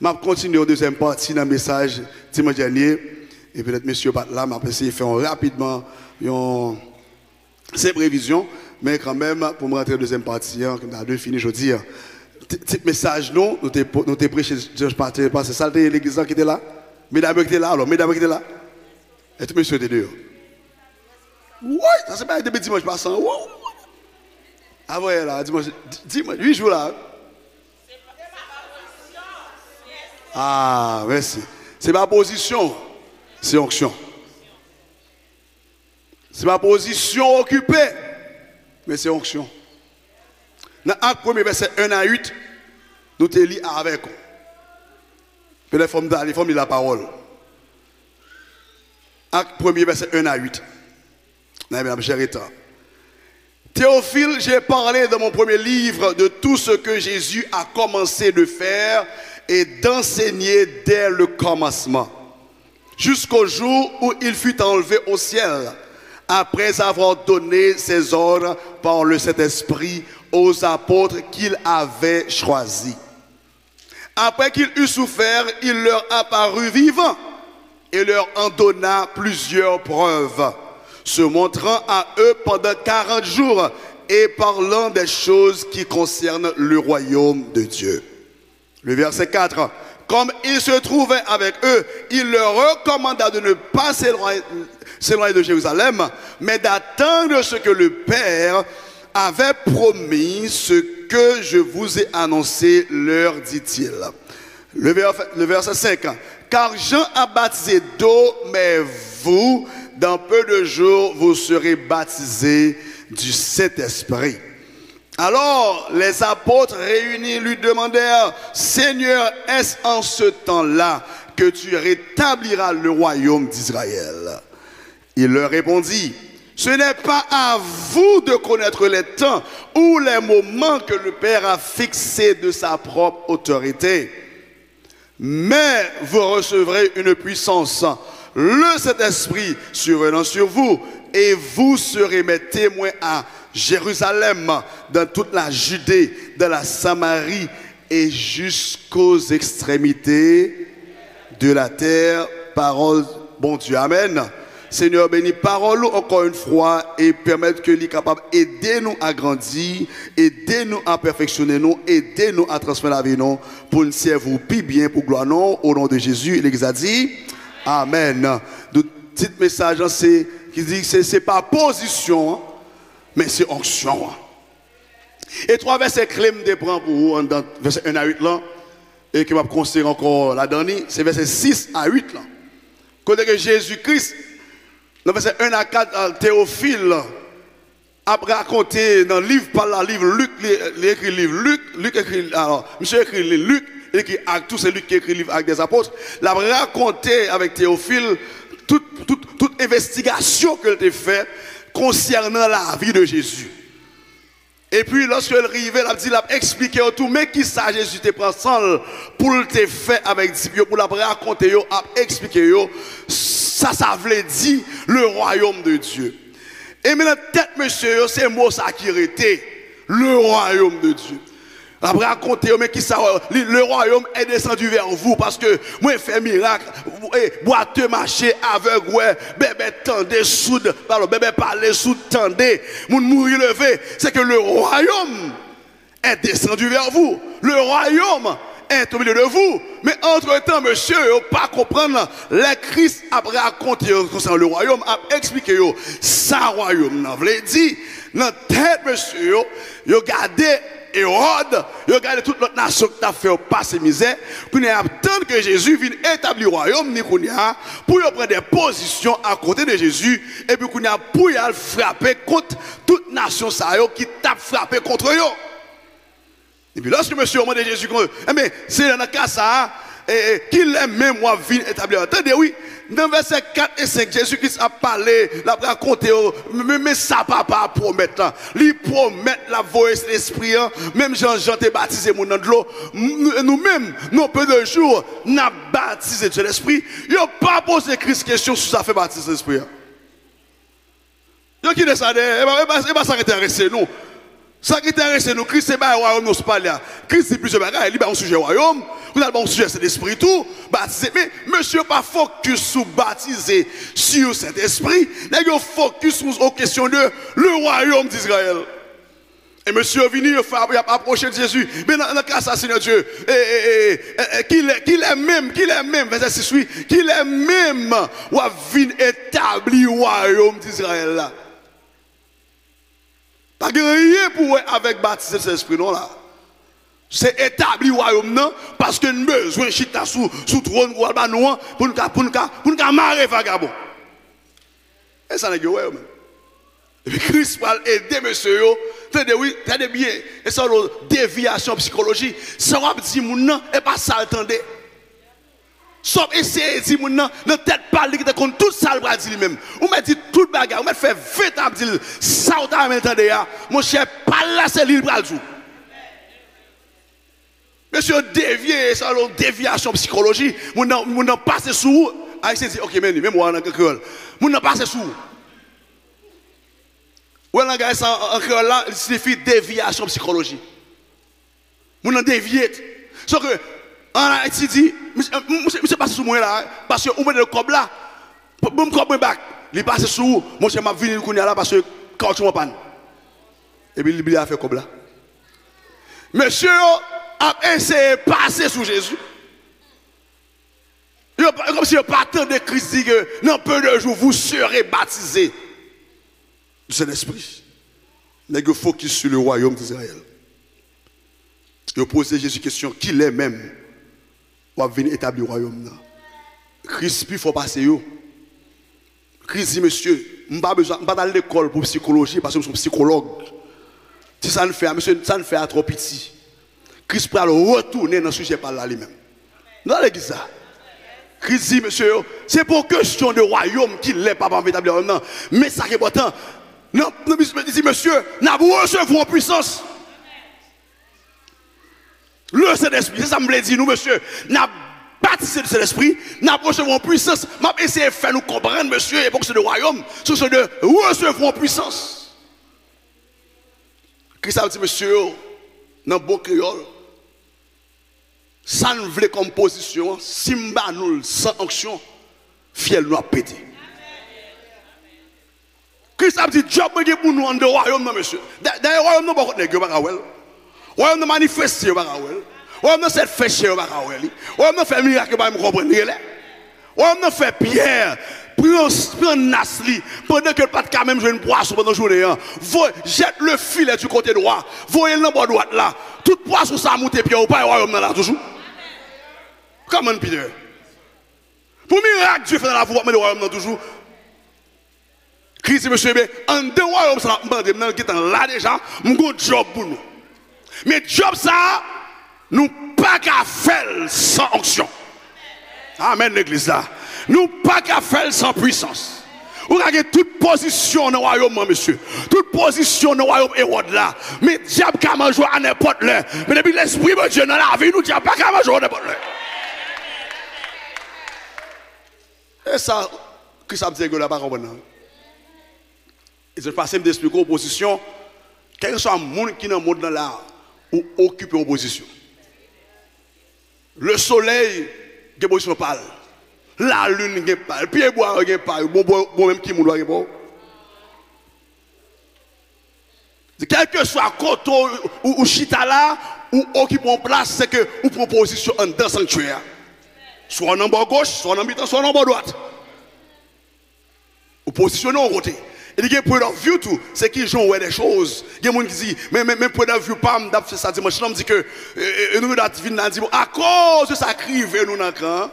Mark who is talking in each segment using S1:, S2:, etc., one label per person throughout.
S1: Je continue au deuxième partie dans le message dimanche dernier. Et peut-être monsieur pas là, je vais essayer de faire rapidement ces prévisions. Mais quand même, pour me rentrer dans la deuxième partie, comme on a deux fini aujourd'hui. Petit message, nous t'es prêché, je pense, c'est ça l'église qui était là. Mesdames qui étaient là, alors, mesdames qui étaient là. Et tout monsieur était dehors. Oui, ça c'est pas depuis dimanche passant. Ah ouais, là, dimanche, 8 jours là. Ah, merci. C'est ma position, c'est onction. C'est ma position occupée, mais c'est onction. Dans Acte 1er, verset 1 à 8, nous te lisons avec vous. Puis les femmes de la parole. Acte 1er, verset 1 à 8. Théophile, j'ai parlé dans mon premier livre de tout ce que Jésus a commencé de faire et d'enseigner dès le commencement, jusqu'au jour où il fut enlevé au ciel, après avoir donné ses ordres par le Saint-Esprit aux apôtres qu'il avait choisis. Après qu'il eut souffert, il leur apparut vivant et leur en donna plusieurs preuves, se montrant à eux pendant 40 jours et parlant des choses qui concernent le royaume de Dieu. Le verset 4. Comme il se trouvait avec eux, il leur recommanda de ne pas s'éloigner de Jérusalem, mais d'attendre ce que le Père avait promis, ce que je vous ai annoncé, leur dit-il. Le verset 5. Car Jean a baptisé d'eau, mais vous, dans peu de jours, vous serez baptisés du Saint-Esprit. Alors les apôtres réunis lui demandèrent, Seigneur, est-ce en ce temps-là que tu rétabliras le royaume d'Israël? Il leur répondit, ce n'est pas à vous de connaître les temps ou les moments que le Père a fixés de sa propre autorité. Mais vous recevrez une puissance, le Saint-Esprit survenant sur vous, et vous serez mes témoins à Jérusalem, dans toute la Judée, dans la Samarie et jusqu'aux extrémités de la terre. Parole, bon Dieu, amen. Seigneur, bénis parole encore une fois et permettre que l'État capable d'aider nous à grandir, aider nous à perfectionner nous, aider nous à transmettre la vie nous, pour nous servir plus bien, pour gloire nous, au nom de Jésus. L'Église a dit, amen. Le petit message, c'est qui dit que ce n'est pas position, mais c'est onction. Et trois versets clés me prend pour vous, dans verset 1 à 8 là, et qui va considérer encore la dernière, c'est verset 6 à 8 là. Côté que Jésus-Christ, dans verset 1 à 4, Théophile, après raconter dans le livre, par le livre, Luc, il écrit le livre, Luc écrit, alors, monsieur écrit le Luc, il écrit Actes, tout c'est Luc qui écrit le livre Actes des Apôtres, il a raconté avec Théophile toute investigation qu'elle a fait concernant la vie de Jésus. Et puis lorsque elle arrivait, il a expliqué tout, mais qui ça Jésus te prend seul pour te faire avec Dieu, pour la raconter, a expliqué, ça voulait dire le royaume de Dieu. Et maintenant, tête monsieur, c'est mot ça qui était, le royaume de Dieu. Après raconter, mais qui ça, le royaume est descendu vers vous parce que moi fait miracle, boiteux marcher aveugle, ouais, bébé tendez, soude, pardon, bébé parler, soude, tendez, moun mourir levé, c'est que le royaume est descendu vers vous. Le royaume est au milieu de vous. Mais entre-temps, monsieur, pas comprendre, les Christ après raconter concernant le royaume, a expliqué ça royaume, n'a voulu dire, dans tête, monsieur, yo gardé Hérode, il regarde toute notre nation qui a fait passer misère, pour attendre que Jésus vienne établir le royaume, pour prendre des positions à côté de Jésus, et puis pour frapper contre toute nation qui t'a frappé contre eux. Et puis lorsque monsieur demande Jésus, mais c'est dans le cas ça, qu'il aime même moi venir établir. Attendez, oui. Dans verset 4 et 5, Jésus-Christ a parlé, l'a raconté, mais ça va pas promettre. Il promet la voix de l'esprit. Même Jean t'a baptisé mon nom de l'eau. Nous-mêmes, nous peu de jours, nous avons baptisé de l'esprit. Il n'a pas posé Christ question sur ça fait baptiser l'esprit. Il qui descend, il va s'arrêter nous. Ça qui intéresse nous, Christ c'est pas le royaume nous parle là. Christ c'est plusieurs bagages, il a un sujet royaume, vous avez un sujet c'est l'esprit tout, baptisé. Mais monsieur pas focus sur baptiser sur cet esprit, mais il focus sur aux questions de le royaume d'Israël. Et monsieur venu il a approché de Jésus, mais dans le cas ça Seigneur Dieu, qu'il est même, verset 6, oui, qu'il est même ou a venu établir le royaume d'Israël là. Pas rien pour avec baptiser cet esprit non là. C'est établir le royaume non parce que nous besoin chita sous trône ou alba nous pour nous marrer vagabond. Et ça n'est que ouais. Et puis Christ va aider monsieur yo. Tenez bien, et ça une déviation psychologique. Ça va dire mon non et pas ça attendez. Sauf essayer de dire mon non, dans tête parler qui te compte tout ça le bras dit lui-même. On m'a dit toute bagarre, on m'a fait 20 ans dire ça on t'a entendé ya. Mon cher pas là c'est l'île bras du. Monsieur dévié, ça une déviation psychologique. Mon non passer sous, ah il s'est dit OK mais même moi en créole. Mon non passer sous. Ouais, là, gars, en créole là, il signifie déviation psychologique. Mon nom dévié. Sauf que, en Haïti dit, monsieur passe sous moi là, parce que vous mettez le cob là, pour me cob back, il passe sous, mon cher m'a venu là parce que quand tu m'en panne. Et puis il a fait cob là. Monsieur a essayé de passer sous Jésus. Comme si le partant de Christ dit que dans peu de jours vous serez baptisés. C'est l'esprit. Mais il faut qu'il sur le royaume d'Israël. Il pose Jésus question, qui est même pour venir établir le royaume. Christ, il faut passer. Christ dit, monsieur, je ne vais pas aller à l'école pour psychologie parce que je suis psychologue. Si ça ne fait, monsieur, ça ne fait à trop petit. Christ peut retourner dans le sujet par là lui-même. Dans l'église. Christ dit, monsieur, c'est pour question de royaume qu'il n'est pas pour établir le royaume. Mais ça qui est important. Non, nous disons, monsieur, nous recevons en puissance. Le Saint-Esprit, c'est ça que me dit, nous, monsieur, nous baptisé de Saint-Esprit, nous recevons en puissance. Je vais essayer de faire nous comprendre, monsieur, et pour que c'est le royaume, c'est ce de recevons en puissance. Christ a dit, monsieur, dans le bon créole, ça nous voulait comme position, si nous sans onction, fiel nous a pété. Christ a dit, job pour nous en dehors royaume, monsieur. D'ailleurs, royaume, nous ne pouvons pas faire. Royaume, nous manifester, pas faire. Royaume, nous fait faire, pas faire. Royaume, nous fait miracle, pas comprendre. Royaume, nous fait pierre. Prends Nasli, pendant que le pas de quand même jouer une poisson pendant la journée. Jette le filet du côté droit. Voyez le bord droit là. Toute poisson, ça monte pied ou pas, royaume là, toujours. Comment, Peter? Pour miracle, Dieu fait dans la voie, mais le royaume là, toujours. Christ dit, monsieur, en deux royaumes, ça m'a demandé, qui est là déjà, mon job pour nous. Mais job ça, nous pas qu'à faire sans onction. Amen, l'église là. Nous pas qu'à faire sans puissance. Vous avez toute position dans le royaume, monsieur. Toute position dans le royaume Hérode là. Mais diable qu'à manger à n'importe l'heure. Mais depuis l'esprit de Dieu dans la vie, nous diable pas qu'à manger à n'importe l'heure. Et ça, Christ a dit que là, pas comprendre. Et je passe d'expliquer aux positions, quel que soit le monde qui est dans le monde là, ou occupe une position. Le soleil, il y a position parle. La lune, il y a pas. Le pied bois, il y a pas. Bon, même qui doit pas. Quel que soit côté ou chita là, ou occupe une place, c'est que ou prend position en dans sanctuaire. Soit en bas gauche, soit en bas, soit en bas droite. Ou positionner en côté. Et il y a un point de vue tout, c'est qu'ils jouent des choses. Il y a des gens qui disent, mais point de vue, pas fait ça dimanche, on dit que nous avons à cause de ça crive nous dans camp,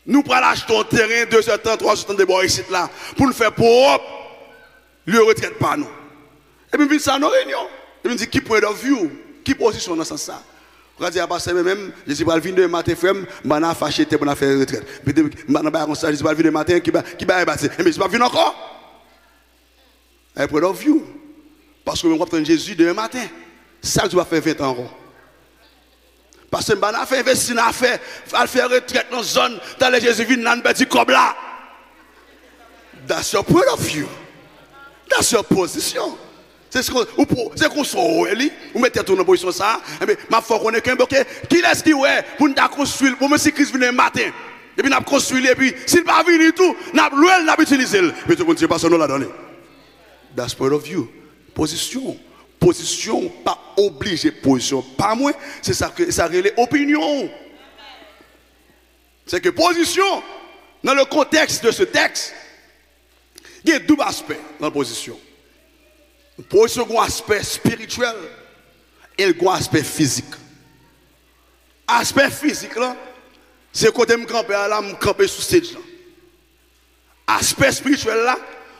S1: nous prenons acheter un terrain 2 heures 3 heures de bois ici là pour nous faire propre. Le retraite pas nous. Et puis ça nos réunions. Et puis dit qui point de vue, qui position dans ce sens ça. On dit à passer même, je dis pas le venir de matin frère, m'en fâché pour faire retraite. Puis m'en ba comme ça, je dis pas le venir de matin qui va bâtir. Mais je pas venir encore. Un point de vue. Parce que nous avons Jésus demain matin. Ça, tu vas faire 20 ans encore. Parce que nous avons fait investir dans l'affaire, il faire retraite dans la zone, dans les Jésus vient dans le petit comme là. That's your point of view. That's your position. C'est qu'on soit, vous mettez tout dans la position ça, mais ma foi qu'on est qu'un bloqué. Qui est-ce qui ouais, pour nous construire, pour monsieur Christ vient le matin. Et puis nous construit, et puis s'il va venir tout, nous avons utilisé. Mais tout le monde dit pas ça, nous l'a donné. That's part of you. Position. Position, pas obligé, position, pas moins. C'est ça que ça relève opinion. C'est que position, dans le contexte de ce texte, il y a deux aspects dans la position. La position a un aspect spirituel et un aspect physique. Aspect physique, là, c'est quand je me campe là, je me campe sous stage là. Aspect spirituel là,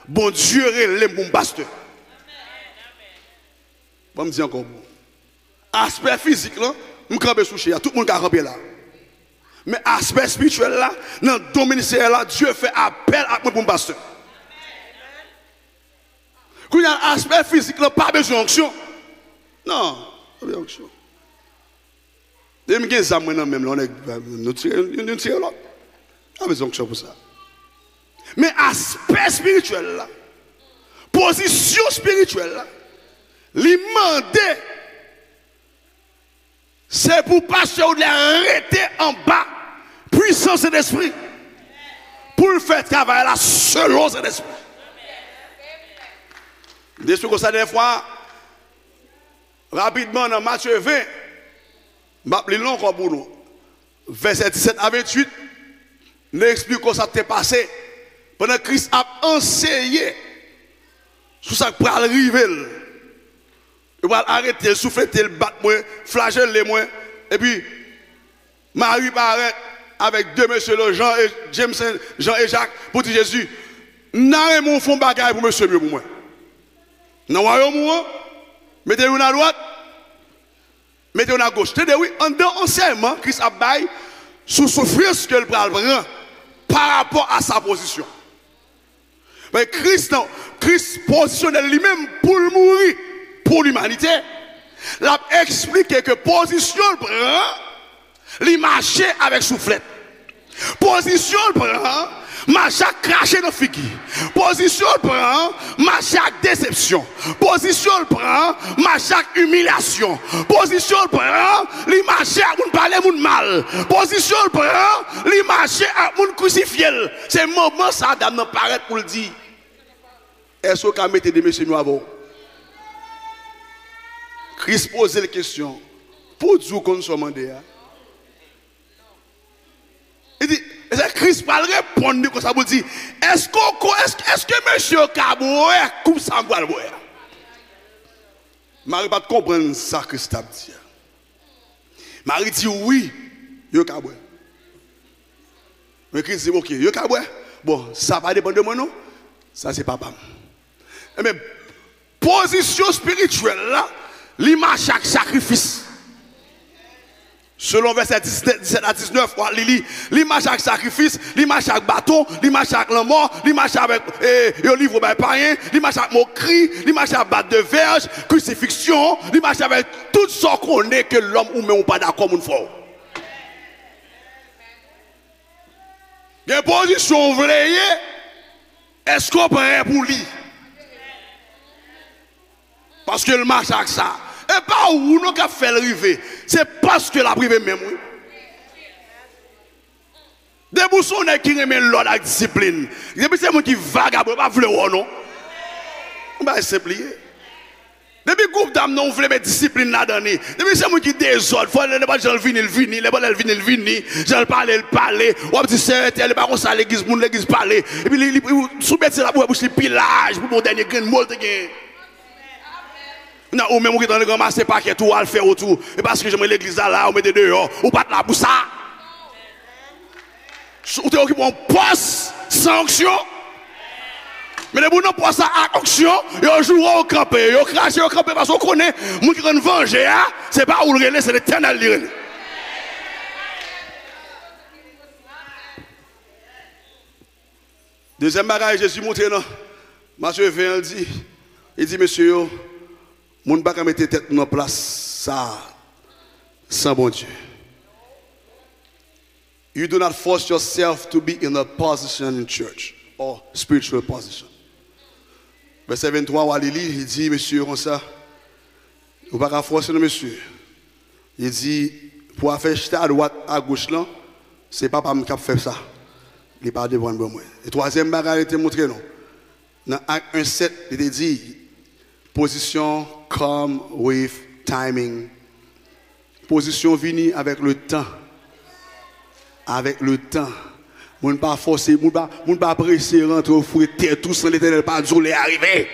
S1: bon Dieu relève mon pasteur. Je me dis encore bon. Aspect physique là, je me campe sous chez tout le monde qui a campé là. Mais aspect spirituel là, dans le domaine ministériel là, Dieu fait appel à mon pasteur. Quand il y a un aspect physique là, pas besoin d'onction. Non, pas besoin d'onction. Et même des amis même là, nous tirons l'autre. Pas besoin d'onction pour ça. Mais aspect spirituel là, position spirituelle là, l'imandé, c'est pour pasteur de arrêter en bas, puissance de l'esprit, pour le faire travailler là selon cet esprit. Des choses comme ça, des fois, rapidement dans Matthieu 20, je vais appeler long pour nous. Verset 17 à 28, nous expliquons comment ça s'est passé. Pendant que Christ a enseigné sur ça qui peut arriver. Il va arrêter, souffler, le battre, flageller moi. Et puis, Marie paraît avec deux messieurs, Jean et Jacques, pour dire Jésus, n'a mon fond bagaille pour monsieur mieux pour moi. Dans le royaume, mettez-vous à droite, mettez-vous à gauche. C'est-à-dire, oui, en dedans enseignement, Christ a baillé sous souffrance que le prend par rapport à sa position. Mais Christ positionne lui-même pour mourir pour l'humanité. Il a expliqué que position le prend, il marchait avec soufflette. Position le prend, marche à cracher nos figues. Position le prend, marche à déception. Position le prend, marche à humiliation. Position le prend, il marche à moun parler moun mal. Position le prend, il marche à moun crucifié. C'est le moment ça d'amener paraître pour le dire. Est-ce qu'on mettre des messieurs nous avant? Christ posait la question. Pour dire qu'on soit demandé. Il dit, Christ va répondre comme ça pour dire, est-ce que monsieur Kaboué coupe ça boire? Marie pas comprendre ça que Christ a dit. Marie dit oui, yo Kaboué. Mais Christ dit ok, yo Kaboué. Bon, ça va dépendre de moi non? Ça c'est papa. Mais position spirituelle là, l'image chaque sacrifice. Selon verset 17 à 19, l'image chaque sacrifice, l'image chaque bâton, l'image chaque mort, l'image avec le livre de païen, l'image chaque moquerie, l'image chaque batte de verge, crucifixion, l'image avec tout ce qu'on est que l'homme ou même pas d'accord mon frère. Il y a une position vraie, est-ce qu'on peut pour lui? Parce que le marche avec ça. Et pas où nous avons fait le river. C'est parce que la privé même. Oui. Des boussons qui remettent l'ordre avec discipline. Depuis c'est moi qui vagabond, pas vouloir non. On va simplifier. Depuis groupe d'âmes non voulait mettre discipline là-dedans. Depuis c'est moi qui désordre. Faut les gens venir, les gens venir, j'en parler. On dit c'est tel pas comme ça l'église parler. Et puis soumettre la bouche le pillage pour mon dernier grain de molle. Non, ou même qui dans le grand marché paquet tout à le faire autour. Et parce que j'aimerais l'église là, on met dehors, ou pas là pour ça. Ou t'es occupé en poste sanction. Mais les gens poste à action, ils jouent au campé, ils crachent au campé parce qu'on connaît, les gens qui ont venger, c'est pas où le relais, c'est l'éternel. Deuxième bagage, Jésus montre dans Matthieu 20, il dit, monsieur, moun pas mettre tête en place ça sans bon Dieu. You do not force yourself to be in a position in church or spiritual position. Verset 23, Walili, il dit, monsieur, comme ça, vous ne pouvez pas forcer le monsieur. Il dit, pour faire jeter à droite, à gauche, là, c'est pas qui a fait ça. Il n'est pas devant moi. Et troisième bagage, il était montré, non. Dans Acte 1:7, il était dit, position come with timing. Position venue avec le temps. Avec le temps. On ne pas forcer, on ne pas presser, rentrer au four et terre tout sans l'éternel pas dire les arriver.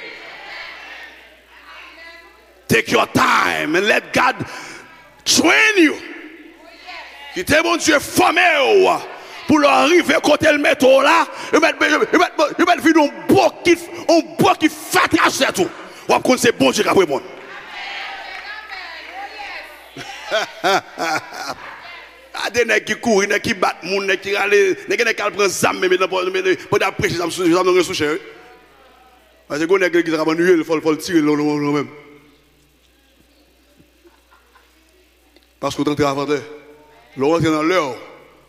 S1: Take your time and let God train you. Qui t'es bon Dieu formé pour leur arriver côté le métro là, ils mettent un bois qui fatigué c'est tout. On va c'est bon Dieu qui a répondre. Ah, des nègres qui courent, des nègres qui battent, des nègres qui râlent, des nègres qui prennent zam, mais pour d'après, ça me souche. Parce que les nègres qui travaillent, il faut tirer même. Parce que vous entrez dans l'heure,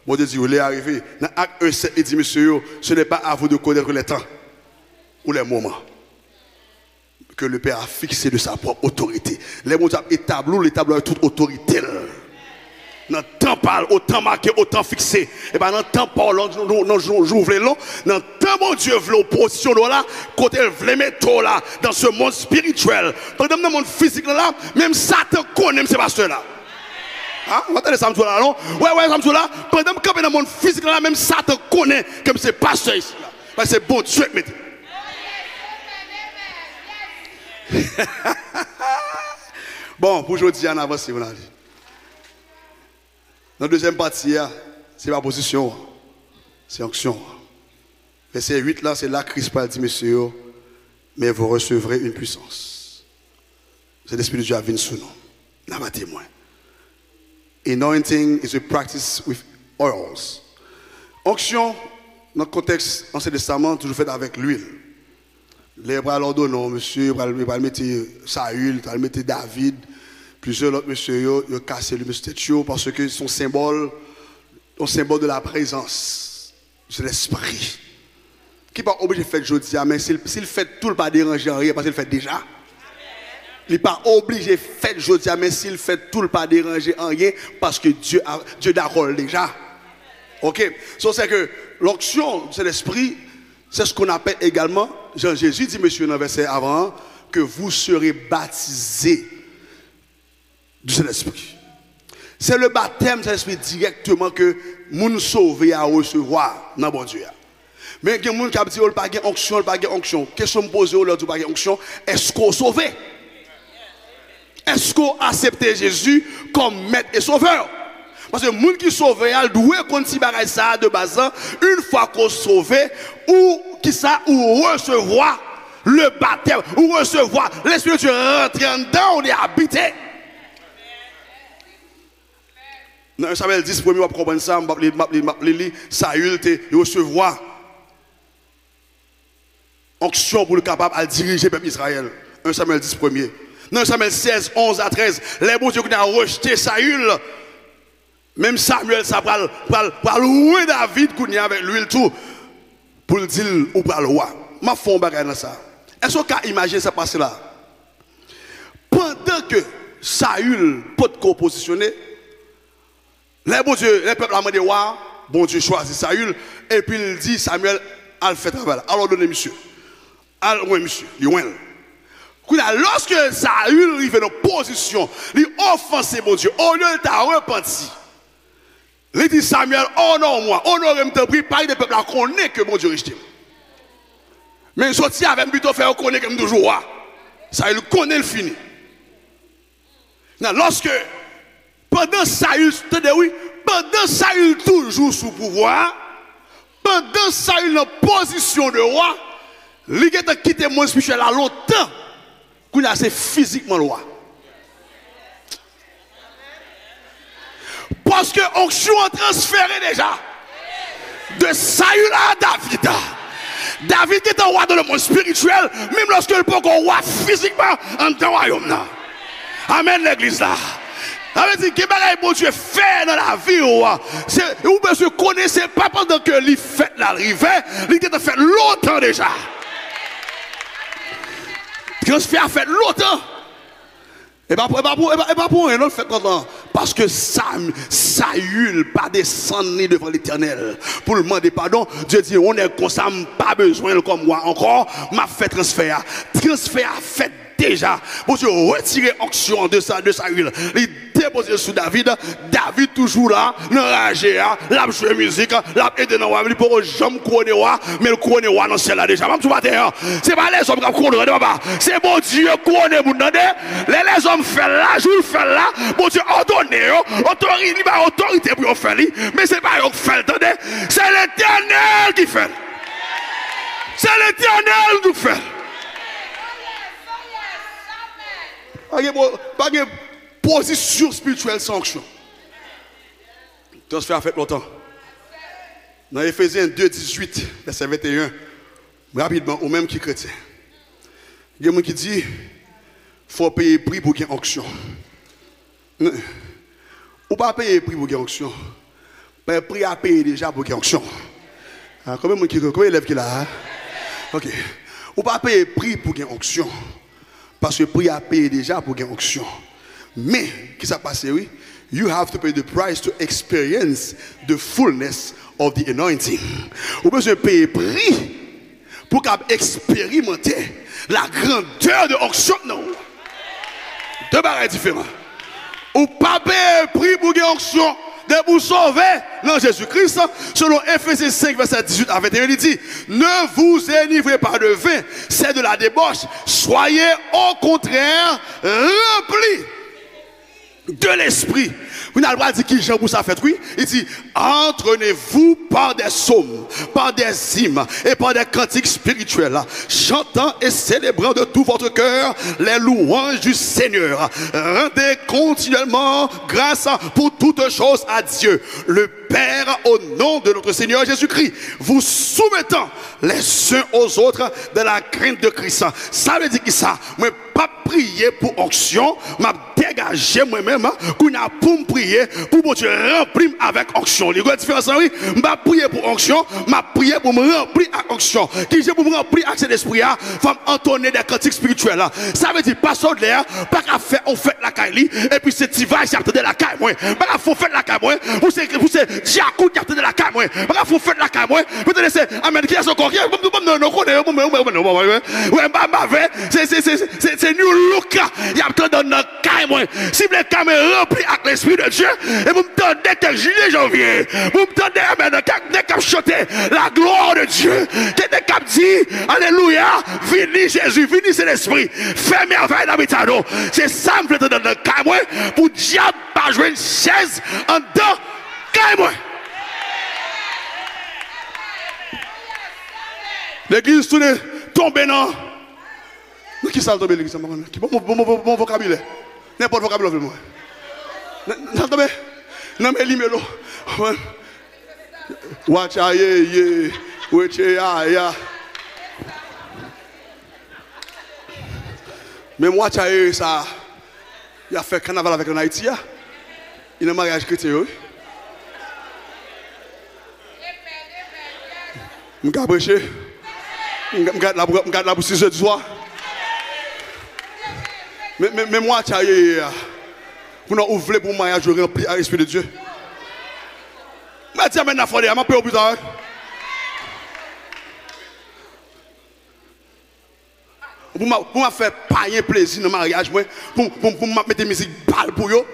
S1: bon Dieu dit, vous l'êtes arrivé. Dans Acte 1:7, il dit, monsieur, ce n'est pas à vous de connaître les temps ou les moments que le Père a fixé de sa propre autorité. Les mots établis, l'établi avec toute autorité. Dans le temps parle, autant marqué, autant fixé. Et bien dans le temps parle, non, j'ouvre long. Dans le temps, mon Dieu, veut l'opposition là, côté le métaux là, dans ce monde spirituel. Pendant dans le monde physique là, même Satan connaît ce pasteur là. Hein? Vous entendez Samson là, non? Ouais, Samson là. Pendant que dans le monde physique là, même Satan connaît comme ce pasteur ici là. Parce que c'est bon Dieu, mais. Bon, pour aujourd'hui, on avance, on a dit. Dans la deuxième partie, c'est ma position, c'est action. Verset 8 là, c'est là que Christ parle, dit, monsieur, mais vous recevrez une puissance. C'est l'Esprit de Dieu qui vient sur nous. Là, ma témoin. Anointing is a practice with oils. Onction, dans le contexte Ancien Testament, toujours fait avec l'huile. Les bras l'ordonnent, monsieur, il va mettre Saül, il va mettre David. Plusieurs autres messieurs ont cassé le monsieur parce que son symbole de la présence, c'est l'esprit. Qui n'est pas obligé de faire aujourd'hui, mais s'il fait tout, il ne pas déranger en rien parce qu'il le fait déjà. Il n'est pas obligé de faire aujourd'hui, mais s'il fait tout, il ne pas déranger en rien parce que Dieu d'accord déjà. Ok? So, c'est que l'onction, c'est l'esprit, c'est ce qu'on appelle également, Jésus dit, monsieur, dans le verset avant, que vous serez baptisés du Saint-Esprit. C'est le baptême du Saint-Esprit directement que nous sauver à recevoir dans bon Dieu. Mais il y a des gens qui disent qu'il n'y a pas d'onction, il n'y a pas d'onction. Question me poser au leur du pas d'onction, est-ce qu'on sauvé? Est-ce qu'on accepte Jésus comme maître et sauveur? Parce que les gens qui sauvent, ils doivent continuer ça de base, une fois qu'on sauve, ou qui ça, ou recevoir le baptême, ou recevoir l'Esprit de Dieu rentrer dedans, on est habité. Dans 1 Samuel 10, premier, on va comprendre ça, Saül te recevoir onction pour le capable à diriger le peuple Israël. 1 Samuel 10, premier. Dans 1 Samuel 16, 11 à 13, les bons dieux qui ont rejeté Saül, même Samuel, ça va louer David qui est avec lui tout, pour le dire ou pour le roi. Je fais un bagage dans ça. Est-ce qu'on peut imaginer ça passer là? Pendant que Saül peut être positionné, les bons dieux, les peuples ont demandé, bon Dieu choisit Saül, et puis il dit, Samuel, al fait travail. Alors donnez monsieur. Oui, monsieur. Lorsque Saül arrive dans position, il offense bon Dieu, au lieu de repenti. Il dit Samuel, honore-moi, honore-moi, prie, parle des peuples à connaître que bon Dieu rejeté. Mais il sortit avec plutôt faire connaître comme toujours. Saül connaît le fini. Lorsque, pendant Saül, pendant Saül toujours sous pouvoir, pendant Saül en position de roi, il a quitté mon spirituel à longtemps, qu'il a c'est physiquement le roi. Parce que l'onction a transféré déjà de Saül à David. David est un roi dans le monde spirituel, même lorsque il peut être un roi physiquement en dans le royaume. Amen l'église là. Ça veut dire que bon Dieu fait dans la vie, vous ne connaissez pas pendant que il fait l'arrivée, il a fait longtemps déjà. Transfert a fait longtemps. Et pas pour un autre fait longtemps. Parce que Saül pas descendu devant l'Éternel pour le demander pardon. Dieu dit, on est comme ça, pas besoin comme moi encore. M'a fait transfert. Transfert a fait déjà. Pour Dieu retirer onction de Saül. Il déposer sous David. David toujours là, enragé, l'a joué musique, l'a aidé dans la vie pour jamais couronner roi, mais le couronner roi dans celle là déjà. Même tout matin, c'est pas les hommes qui couronner papa. C'est bon Dieu couronner vous entendez? Les hommes font là, jour fait là, bon Dieu ordonné, autorité pour faire mais c'est pas eux qui fait, entendez? C'est l'Éternel qui fait. C'est l'Éternel qui fait. Pas de position spirituelle sans onction. Transfert a fait longtemps. Dans Éphésiens 2, 18, verset 21, rapidement, ou même qui chrétien. Il y a des gens qui disent qu'il faut payer prix pour qu'il y ait onction. Ou pas payer prix pour qu'il y ait onction. Mais le prix à payer déjà pour qu'il y ait onction. Combien d'élèves qui là? Ok. Ou pas payer prix pour qu'il y ait onction. Parce que le prix à payer déjà pour qu'il y ait onction. Mais, qu'est-ce qui s'est passé, oui? You have to pay the price to experience the fullness of the anointing. Vous besoin de payer prix pour expérimenter la grandeur de l'onction. Non. Deux barres différents. Ou pas payer prix pour qu'il y ait onction. De vous sauver dans Jésus-Christ, selon Ephésiens 5, verset 18 à 21, il dit, ne vous enivrez pas de vin, c'est de la débauche, soyez au contraire remplis de l'esprit. Vous n'avez pas dit qui Jean pour ça fait, oui? Il dit, entraînez-vous par des psaumes, par des hymnes et par des cantiques spirituels, chantant et célébrant de tout votre cœur les louanges du Seigneur. Rendez continuellement grâce pour toutes choses à Dieu, le Père, au nom de notre Seigneur Jésus-Christ, vous soumettant les uns aux autres de la crainte de Christ. Ça veut dire que ça, moi, pas prier pour onction, m'a dégagé moi-même, pour me prier, pour que Dieu remplisse avec onction. Il y a une différence, oui? M'a prier pour onction, m'a prier pour me remplir avec onction. Qui j'ai pour me remplir avec cet esprit, il faut entonner des cantiques spirituels. Ça veut dire, pas sur l'air, pas qu'à faire, on fait la caille, et puis c'est Tiva qui a de la caille, pas qu'à faire la caille, vous c'est Diakou qui a de la caille, pas qu'à faire la caille, vous tenez, c'est Amen qui a son corps, c'est New Look, il y a tout dans notre caille, si vous êtes rempli avec l'esprit de Dieu, et vous me tendez que juillet janvier, vous me tendez, amen, dès que chanter la gloire de Dieu, dès que dit, alléluia, vini Jésus, vini c'est l'esprit, fais merveille dans l'habitado. C'est ça que je veux dans le caille, pour diable pas jouer une chaise en dedans, caille. L'église tombe dans. Qui ça tombe l'église? Qui bon vocabulaire? N'importe vocabulaire moi. Ça tombe? Non mais limelo. Watch ye which ya. Mais moi ça il a fait carnaval avec en Haïti. Il a un mariage chrétien. Je vais prêcher. Je vais la pour 6 heures du soir. Mais moi, vous n'avez ouvert pour moi, je remplis à l'Esprit de Dieu. Je dis, maintenant, il faut peu au plus tard. Pour me faire payer plaisir dans le mariage, pour me mettre des musiques balles pour eux.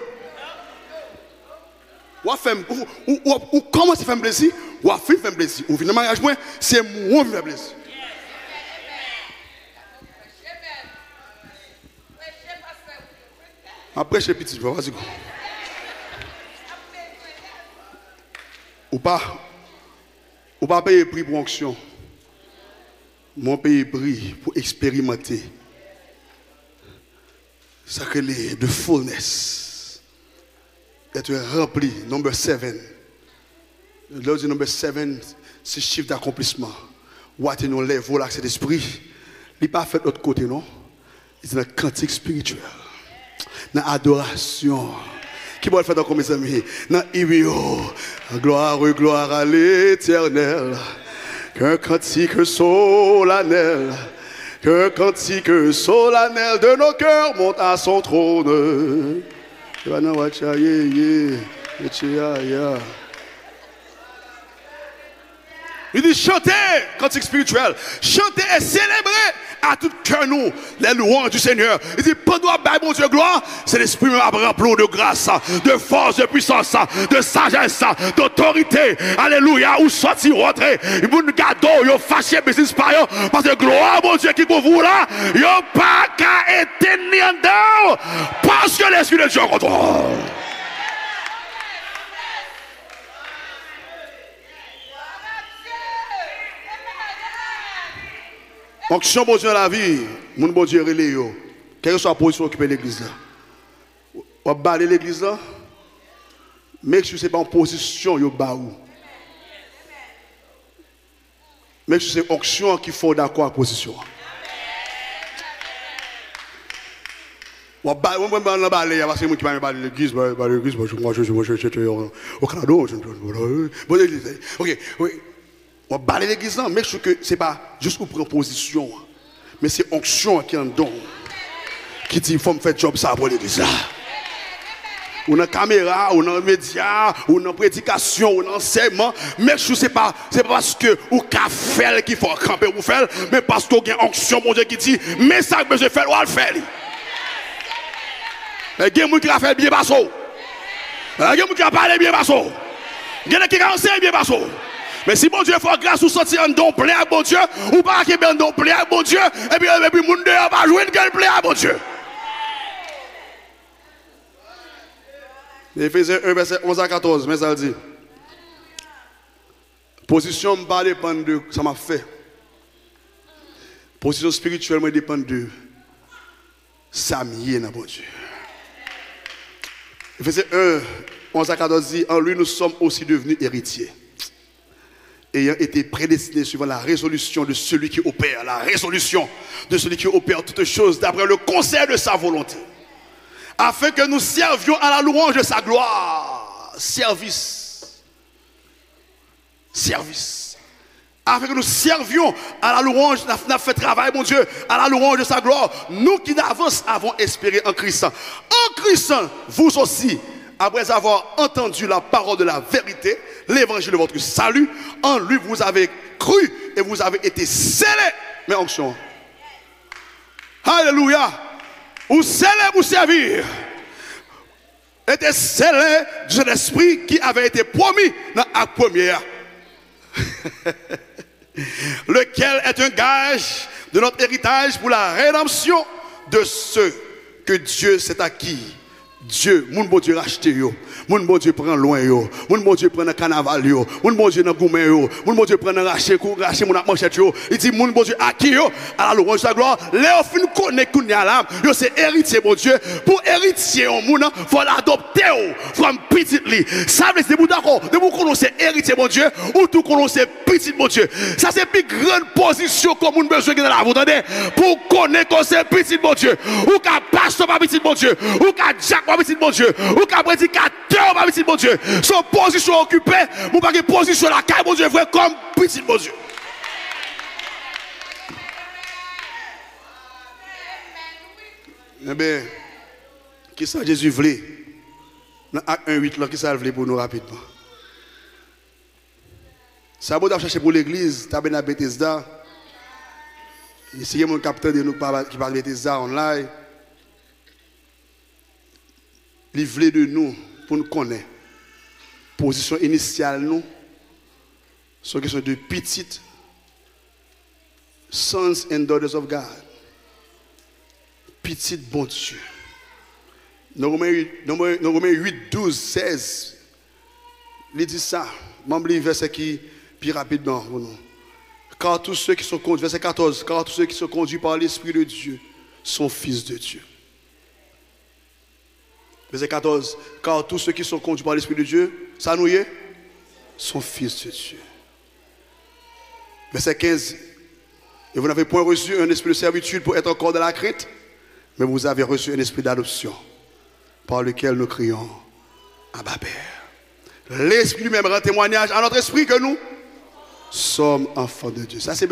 S1: Ou comment ça fait plaisir? Ou fait plaisir? Ou vient dans le mariage, c'est moi qui fais plaisir. Après, je petit, vas-y. Ou pas payer prix pour onction. Mon payer prix pour expérimenter. Ça que les de fullness. Être rempli. Number 7. Là, dit number 7, c'est chiffre d'accomplissement. What in nos lèvres, là, cet esprit. Il n'est pas fait de l'autre côté, non? C'est un cantique spirituel. Dans l'adoration. Qui va le faire dans mes amis? Dans l'Ivio. Gloire à l'Éternel. Qu'un cantique solennel. Que cantique solennel de nos cœurs monte à son trône. Il dit chanter, cantique spirituel, chanter et célébrer à tout cœur nous les louanges du Seigneur. Il dit pendant que mon Dieu gloire, c'est l'esprit même rempli de grâce, de force, de puissance, de sagesse, d'autorité. Alléluia, ou sortir rentrer. Il vous gado, yo fâché business par yo parce que gloire mon Dieu qui pour vous là, yo pas qu'à éteindre dedans parce que l'esprit de Dieu contrôle. Onction bon Dieu dans la vie, mon bon Dieu relé yo. Quelle que soit la position occupée l'église là. On va balayer l'église là. Mais si c'est pas en position yo ba ou. Mais si c'est onction qui faut d'accord avec la position. On va balayer parce que moi qui va balayer l'église, moi je au Canada, OK, oui. On va balayer l'église là, mais je que c'est pas juste pour prendre position, mais c'est onction qui en donne. Qui dit il faut me faire job ça pour l'église là. Ou dans la caméra, ou dans les médias, ou dans la prédication, ou dans l'enseignement, mais je sais pas, c'est parce que ou qu'a fait qu'il faut camper pour faire, mais parce qu'il y a une onction mon Dieu qui dit mais ça que je fais ou à le faire. Il y a des gens qui a fait bien basso. Il y a des gens qui a parlé bien basso. Il y a des gens qui a enseigné bien basso. Mais si mon Dieu fait grâce ou sortir un don plein à bon Dieu, ou pas qu'il y ait un don plein à bon Dieu, et puis mon Dieu va jouer une gueule plein à bon Dieu. Éphésiens 1, verset 11 à 14, mais ça dit. Position ne pas dépendre de ça m'a fait. Position spirituelle me dépend de ça m'y dans bon Dieu. Éphésiens 1, 11 à 14 dit, en lui nous sommes aussi devenus héritiers. Ayant été prédestinés suivant la résolution de celui qui opère, la résolution de celui qui opère toutes choses d'après le conseil de sa volonté, afin que nous servions à la louange de sa gloire. Service. Afin que nous servions à la louange, nous avons fait travail, mon Dieu, à la louange de sa gloire. Nous qui d'avance avons espéré en Christ. En Christ, vous aussi, après avoir entendu la parole de la vérité, l'évangile de votre salut, en lui vous avez cru et vous avez été scellés. Mais onction. Alléluia. Ou scellés pour servir. Était scellés de l'esprit qui avait été promis dans l'acte premier. Lequel est un gage de notre héritage pour la rédemption de ceux que Dieu s'est acquis. Dieu, mon bon Dieu racheté yo, mon bon Dieu prend loin yo, mon bon Dieu prend dans carnaval yo, mon bon Dieu dans goumen yo, mon bon Dieu prend dans racher mon manchette yo. Il dit mon bon Dieu acquis yo à la louange de sa gloire. Léo fin connaît kounya là, yo c'est héritier mon Dieu. Pour héritier on moun faut l'adopter from petit li. Ça veut dire vous d'accord, de vous connaissez héritier mon Dieu ou tout connaissez petit mon Dieu. Ça c'est plus grande position comme on besoin dans la vous entendez pour connaître que c'est petit mon Dieu. Ou qu'a pasteur pas petit mon Dieu, ou qu'a Jack petit mon Dieu, ou qu'à prédicateur pas petit mon Dieu, son position occupée, ou pas que position la caille mon Dieu vrai comme petit mon Dieu. Eh bien, qui ça Jésus voulait dans Acte 1:8 là, qui ça voulait pour nous rapidement. Ça va bon chercher pour l'église, t'as à Bethesda. Ici, mon capteur de nous qui parle de Bethesda online. Il voulait de nous pour nous connaître. Position initiale nous, sont question de petites sons and daughters of God. Petite bon Dieu. Dans Romains 8, 12, 16, il dit ça. Je vais verset qui plus rapidement. Car tous ceux qui sont conduits, verset 14, car tous ceux qui sont conduits par l'Esprit de Dieu sont fils de Dieu. Verset 14, car tous ceux qui sont conduits par l'Esprit de Dieu, ça nous y est, sont fils de Dieu. Verset 15, et vous n'avez point reçu un esprit de servitude pour être encore dans la crainte, mais vous avez reçu un esprit d'adoption, par lequel nous crions, Abba Père. L'Esprit lui-même rend témoignage à notre esprit que nous sommes enfants de Dieu. Ça c'est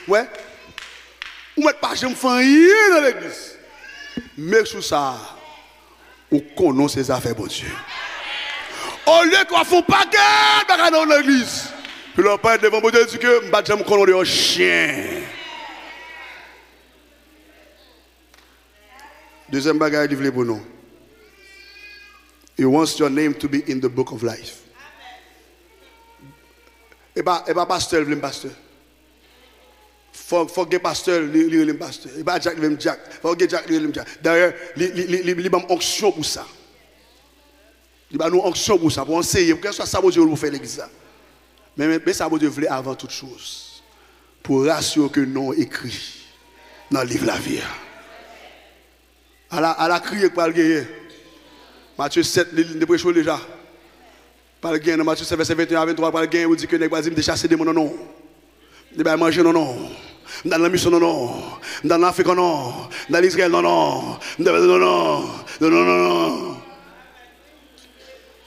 S1: ouais. Ou ne pas jamais faire rien dans l'église. Mais sous ça, on connaît ses affaires, bon Dieu. Au lieu qu'on ne fasse pas de dans l'église. Puis le père devant bon Dieu dit que je ne vais jamais connaître un chien. Deuxième bagage livre pour nous. He wants your name to be in the book of life. Et pas pasteur, il pasteur. Faut que pasteur, il pasteur. Et pas Jack, il Jack. Faut que Jack, il Jack. D'ailleurs, il a une onction pour ça. Il a une onction pour ça, pour enseigner. Pour que ce soit ça, Dieu vous faire l'église. Mais ça, Dieu voulait avant toute chose. Pour rassurer que non écrit dans le livre de la vie. Elle a crié pour le gagner. Matthieu 7, il est prêché déjà. Par le gain, dans Matthieu 7, verset 21 à 23, par le gain, il dit que les gens chasser des gens, non. Ils vont manger, non. Dans la mission, non. Dans l'Afrique, non. Dans l'Israël, non. Non.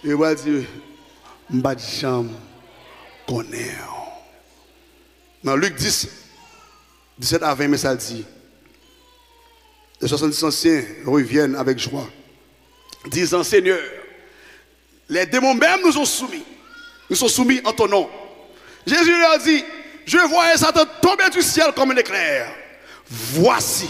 S1: Et il va dire, je ne vais jamais connaître. Dans Luc 10, 17 à 20, mais ça dit, les 70 anciens reviennent avec joie, disant, Seigneur, les démons même nous ont soumis. Nous sont soumis en ton nom. Jésus leur dit, je vois Satan tomber du ciel comme un éclair. Voici,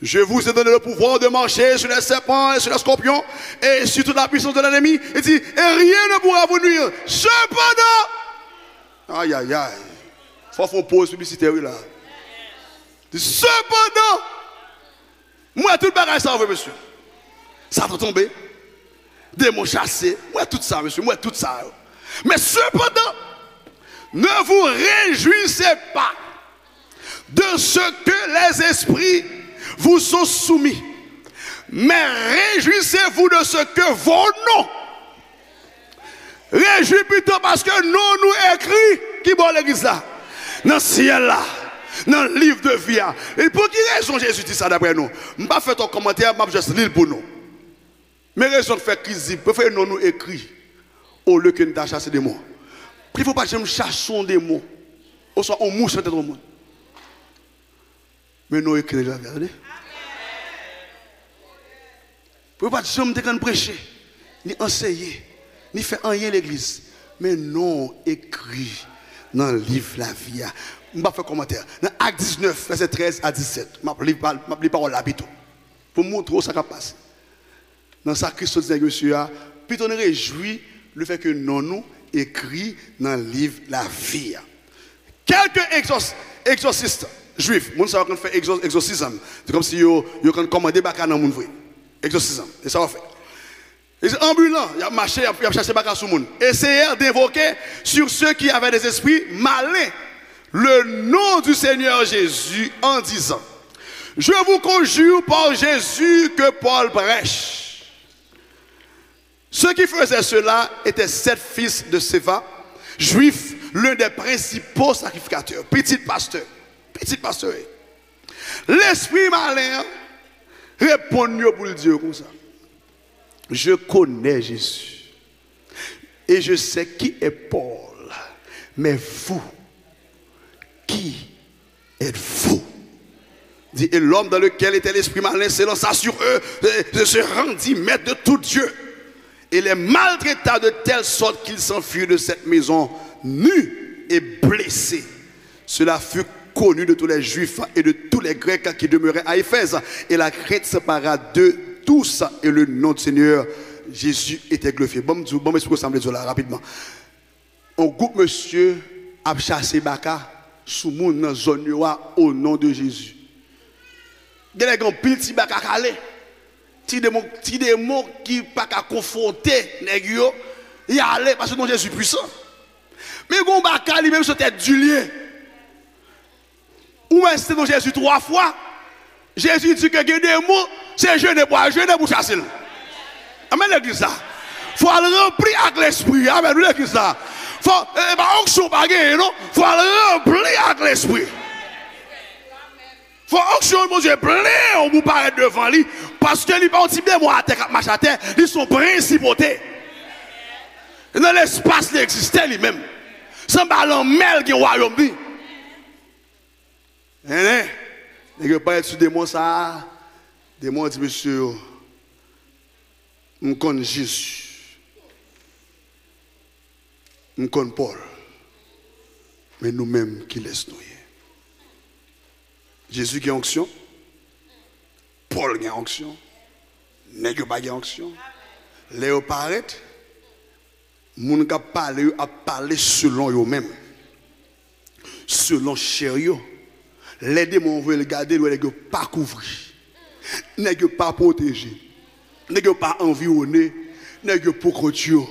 S1: je vous ai donné le pouvoir de marcher sur les serpents et sur les scorpions et sur toute la puissance de l'ennemi. Il dit, et rien ne pourra vous nuire. Cependant, aïe, faut faire une pause publicitaire là. Cependant, moi tout le bagage ça, monsieur. Ça va tomber. Démons chassés. Moi tout ça, monsieur. Moi tout ça. Mais cependant, ne vous réjouissez pas de ce que les esprits vous sont soumis. Mais réjouissez-vous de ce que vos noms. Réjouis plutôt parce que nous écrit qui bon l'église là. Dans le ciel là. Dans le livre de vie. Et pour qui raison Jésus dit ça d'après nous? Je ne vais pas faire ton commentaire, je vais juste lire pour nous. Mais raison de faire crise, préfère nous écrit au lieu que nous chasser des mots. Il ne faut pas que nous cherchions des mots. Ou soit on mouche dans le monde. Mais nous écrit déjà, regardez. Il ne faut pas que nous prêcher, ni enseigner, ni faire rien l'église. Mais non écrit dans le livre de la vie. Je vais faire un commentaire. Dans Acte 19, verset 13 à 17. Je vais lire parole là, plutôt. Pour montrer où ça passe. Dans ça, Christ dit, monsieur, plutôt nous réjouit le fait que nous écrit dans le livre la vie. Quelques exorcistes juifs, nous savons qu'on fait exorcisme. C'est comme si ils ont commandé Baka dans le monde. Exorcisme. Et ça va faire. Ils sont ambulants, ils ont marché, ils ont cherché Baka sur le monde. Essayèrent d'invoquer sur ceux qui avaient des esprits malins le nom du Seigneur Jésus en disant, je vous conjure par Jésus que Paul prêche. Ceux qui faisaient cela étaient 7 fils de Séva, juifs, l'un des principaux sacrificateurs, petit pasteur. L'esprit malin répond pour le Dieu comme ça. Je connais Jésus et je sais qui est Paul, mais vous, qui êtes-vous? Dit, et l'homme dans lequel était l'esprit malin s'élança sur eux, se rendit maître de tout Dieu. Et les maltraita de telle sorte qu'ils s'enfuirent de cette maison nus et blessés. Cela fut connu de tous les Juifs et de tous les Grecs qui demeuraient à Éphèse. Et la crainte sépara d'eux tous et le nom du Seigneur Jésus était glorifié. Bon, mais ce que ça me dit là rapidement. Un groupe monsieur a chassé Baka sous mon zone au nom de Jésus. Il y a des gens qui Baka calé. Si des mots qui ne sont pas confrontés, il y a allé parce que non Jésus puissant. Mais quand Baka lui-même sur tête du lien, ou est-ce que Jésus 3 fois, Jésus dit que des mots, c'est jeûner pour chasser. Amen l'église ça. Il faut le remplir avec l'esprit. Amen l'église ça. Il faut onction pas gagner non, faut le remplir avec l'esprit. Faut onction mon Dieu plein on vous paraît devant lui parce que lui pas un type de moi à terre marche à terre, ils sont principautés. Dans l'espace il existait lui-même. Sans ballon mel qui royaume lui. Et que pas sur démon ça, démon dit monsieur, je connais Jésus, je connais Paul, mais nous-mêmes qui laissons nous. Jésus qui a onction, Paul qui a onction, nèg pas qui a onction. Les paraît, moun ka parler a parler selon eux-mêmes, selon chair yo. Les démons veulent garder, les gens pas couvrir, les gens pas protéger, les gens pas environner, les gens pour continuer.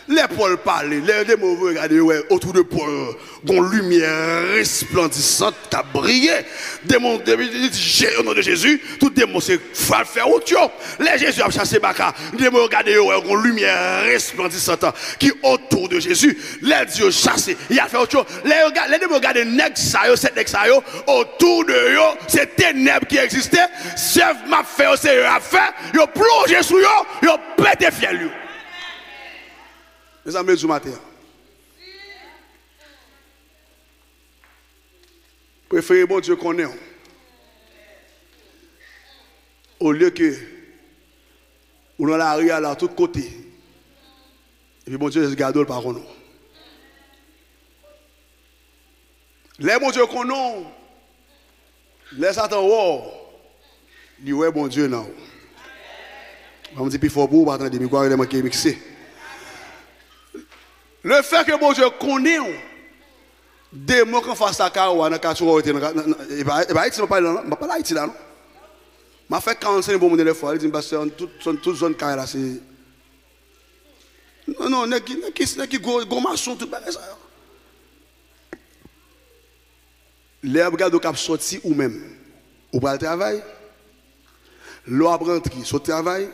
S1: Les Paul parlent, les démons veulent regarder autour de Paul, une lumière resplendissante qui a brillé. Démons, au nom de Jésus, tout démon c'est faire autre chose. Les Jésus a chassé Baka, les démons regardent une lumière resplendissante qui est autour de Jésus. Les dieux chassés, il a fait autre chose. Les démons regardent cette nèg sa yo, autour de eux, c'est ténèbres qui existaient. Chef m'a fait, c'est eux a fait, ils ont plongé sous eux, ils ont pété fiel. Mes amis du matin. Préférez bon Dieu qu'on ait. Au lieu que ou dans la rue à tous côtés. Et puis bon Dieu se garde par nous. Les bon Dieu qu'on a, les Satan wow. Dit ouais bon Dieu non. On me dit plus fort pour attendre des quoi il est mixé. Le fait que bon Dieu connaît des mots qu'on fasse à Kawa, dans Kachoua, et pas Haïti, je ne pas Haïti là. Je fais 45 pour mon fois, il dit parce que toute zone Kawa là, c'est. Non, qui gros maçon, tout ça. L'herbe garde au cap sorti ou même, ou pas le travail. L'eau a rentré, sur le travail,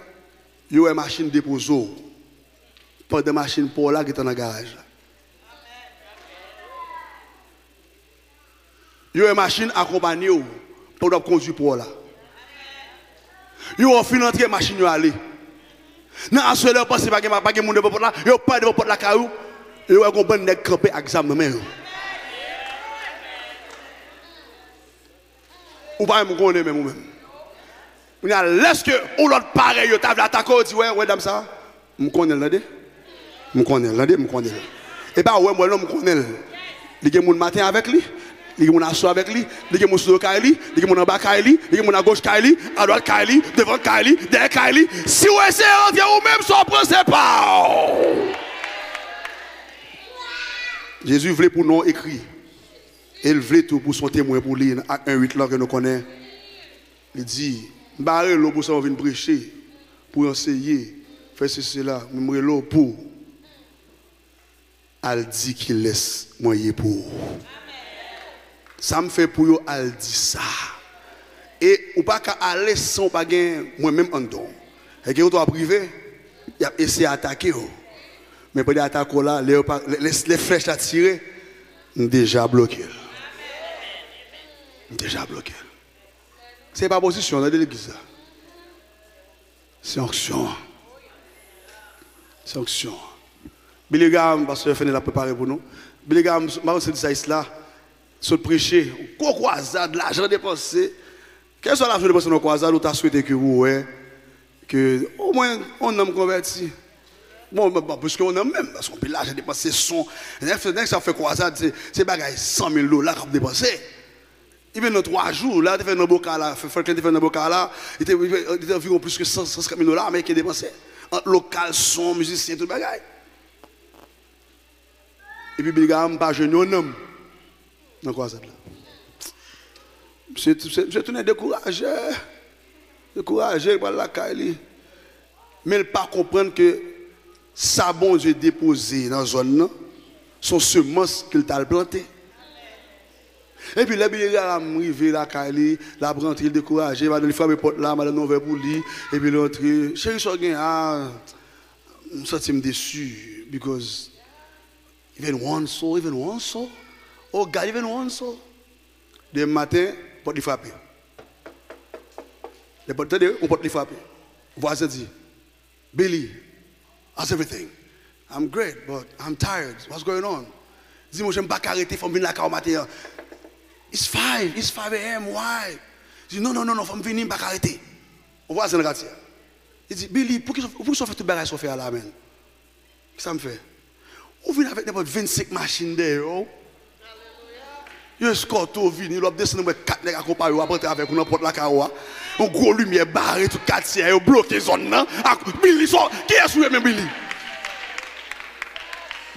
S1: il y a une machine déposée. Pas de machine pour là qui est dans le garage. Il y a une machine accompagnée pour conduire pour là. Il y a une entrée machine pour aller. Non, à ce moment-là, pas de monde pour là, il y a pas de pour la caillou, il y a un bon nèg campé examen même. Ou pas me connaître même ou même. On a laisse que ou l'autre pareil, tu as attaqué, dit ouais dame ça. Me connaît là dé. Je connais. Et bien, moi, je connais. Il y a des matin avec lui, il y a des gens avec lui, il y a des gens sur le Kaili, il y a des gens en bas Kaili, il y a des gens à gauche Kaili, à droite Kaili, devant Kaili, derrière Kaili. Si vous essayez de rentrer vous-même, sans prendre pas. Jésus voulait pour nous écrire. Il voulait tout pour son témoin pour lire à 1:8 là que nous connaissons. Il dit, barrez l'eau pour ça, on vient prêcher, pour enseigner, faire ceci là, nous l'eau pour. Elle dit qu'il laisse moyen pour. Ça me fait pour eux, elle dit ça. Et ou pas qu'à aller sans pas gagner moi-même en don. Et que vous êtes privé, il a essayé d'attaquer. Mais pour l'attaquer là, les flèches à tirer, déjà bloqué. Déjà bloqué. C'est pas position dans l'église. C'est onction. C'est onction. Billy Graham, parce que Fenel a préparé pour nous. Billy Graham, je dis ça là, sur le prêcher, quoi croisade, l'argent dépensé. Quel soit l'argent dépensé dans la croisade, où tu as souhaité que vous, que au moins on homme converti. Bon, parce qu'on a même, parce qu'on peut l'argent dépensé son. Ça fait croisade, c'est bagaille 100 000 $ qu'on a dépensé. Il vient dans 3 jours, là, il fait un bocal là, il fait un bocal là, il était environ plus que 150 000 $, mais qui est dépensé. Local, son, musicien, tout le bagaille. Et puis, il n'y a pas jeune homme dans quoi ça là. Je tourne découragé par la Kaili. Mais il ne pas comprendre que ça, bon Dieu, déposé dans la zone, sont semences qu'il t'a planté. Et puis, il a arrivé la Kaili, la rentré, il découragé, il a frappé porte là, il a ouvert pour lui, et puis il est rentré. Chérie, je me sens déçu, because even one soul. Oh God, even one soul. Le matin, on peut frapper. On peut frapper. Voisin dit, Billy, how's everything? I'm great, but I'm tired. What's going on? Dis-moi, je ne vais pas arrêter pour venir là au matin. It's 5 a.m. Why? Il dit, non, non, non, non, faut me venir, pas arrêter. On voit ça dans le quartier. Il dit, Billy, pour qui ça fait tout le bagage qu'on fait à la main? Qu'est-ce que ça me fait? On vient avec n'importe 25 machines derrière. Il y a un scorto vini, il a descendu avec 4 nègres accompagnés, il a rentré avec n'importe la caroua. Un gros lumière barré, tout le quartier, il a bloqué la zone. Billy, qui est souillé, même Billy?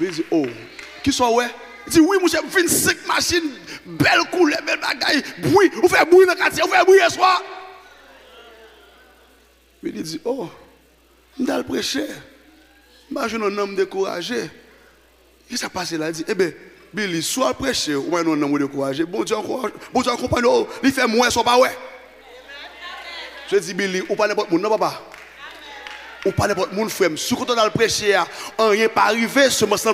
S1: Il dit, oh, qui sont ouais? Il dit, oui, monsieur, 25 machines, belle couleur, belle bagaille, bruit, vous faites bruit dans le quartier, vous faites bruit ce soir. Il dit, oh, je vais le prêcher. Je suis un homme découragé. Qu'est-ce qui s'est passé là? Il dit, eh bien, Billy, soit le prêcher, ou un homme découragé. Bon Dieu accompagne, il fait moins, soit pas ouais. Je dis, Billy, ou pas n'importe monde, non, papa. Ou pas n'importe monde, frère. Si quand on a le prêcher, rien pas arrivé, ce moment là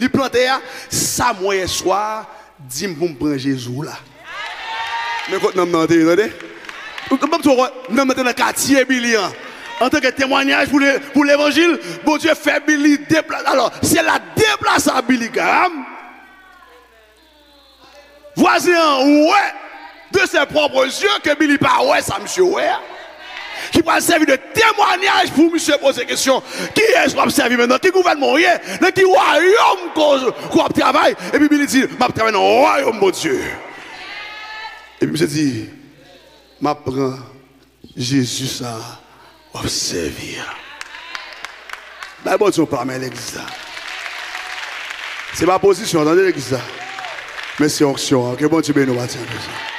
S1: il planté, ça, moi, soir, dis-moi pour me prendre Jésus là. Mais quand on m'a dit, attendez? Nous sommes dans le quartier, Billy. En tant que témoignage pour l'évangile, bon Dieu fait Billy déplacer. Alors, c'est la déplaçable Billy Graham. Voisin, ouais, de ses propres yeux, que Billy pas ouais, ça monsieur ouais. Qui va servir de témoignage pour monsieur poser question. Qui est-ce qu'on va servir maintenant? Qui gouvernement est? Dans qui royaume qu'on travaille? Et puis Billy dit, je travaille dans le royaume, mon Dieu. Et puis monsieur dit, je prends Jésus ça, on va servir. Ben bon Dieu, pas l'église. C'est ma position, attendez l'église. Mais c'est onction, que bon Dieu bénisse nous.